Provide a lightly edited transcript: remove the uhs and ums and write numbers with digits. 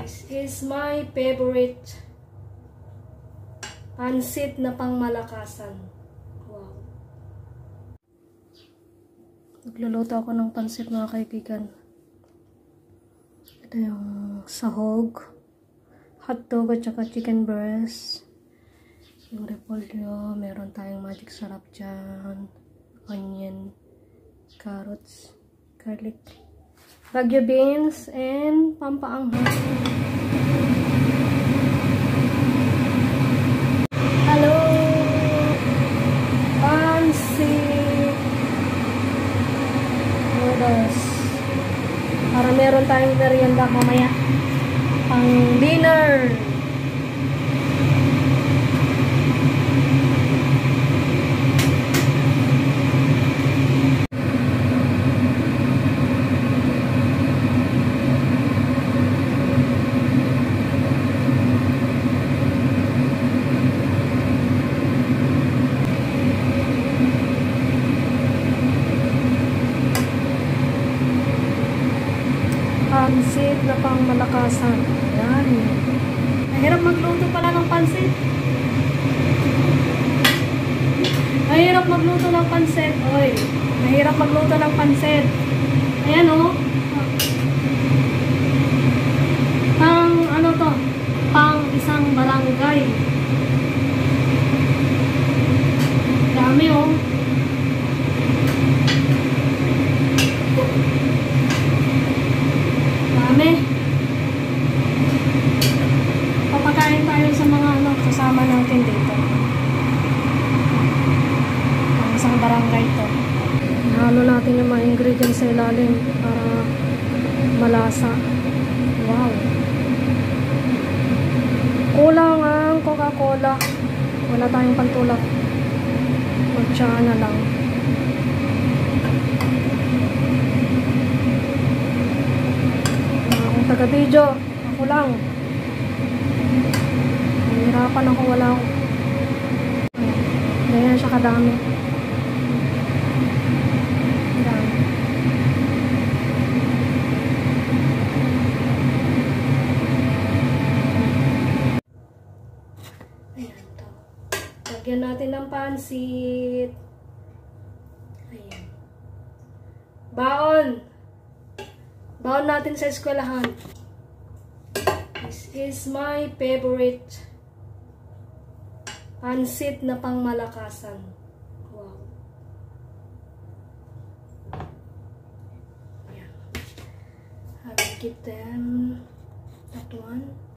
This is my favorite pansit na pangmalakasan. Wow. Nagluluto ako ng pansit, mga kaibigan. Ito yung sahog, hotdog at saka chicken breast. Yung repolyo, meron tayong magic sarap dyan. Onion, carrots, garlic, Baguio beans, and pampaanghang. Hello! Pansit! Noodles. Para meron tayong merienda mamaya. Pang dinner! Pansit na pangmalakasan. Yan. Mahirap magluto pala ng pansit. Mahirap magluto ng pansit. Oy, mahirap magluto ng pansit. Ayan oh. Pang ano to? Pang isang barangay. Dami oh. Papakain tayo sa mga kasama natin dito. Ang isang barangay to. Halo natin yung mga ingredients sa ilalim para malasa. Wow. Kulang ang Coca-Cola. Wala tayong pantulak. Magtsaga na lang. Taga-video, ako lang. Nahihirapan ako, wala ako. Ganyan siya kadami. Dami. Ayan to. Lagyan natin ng pansit. Ayan. Baon! Baon natin sa eskwelahan. This is my favorite pansit na pangmalakasan. Wow. Yeah. I will give them that one.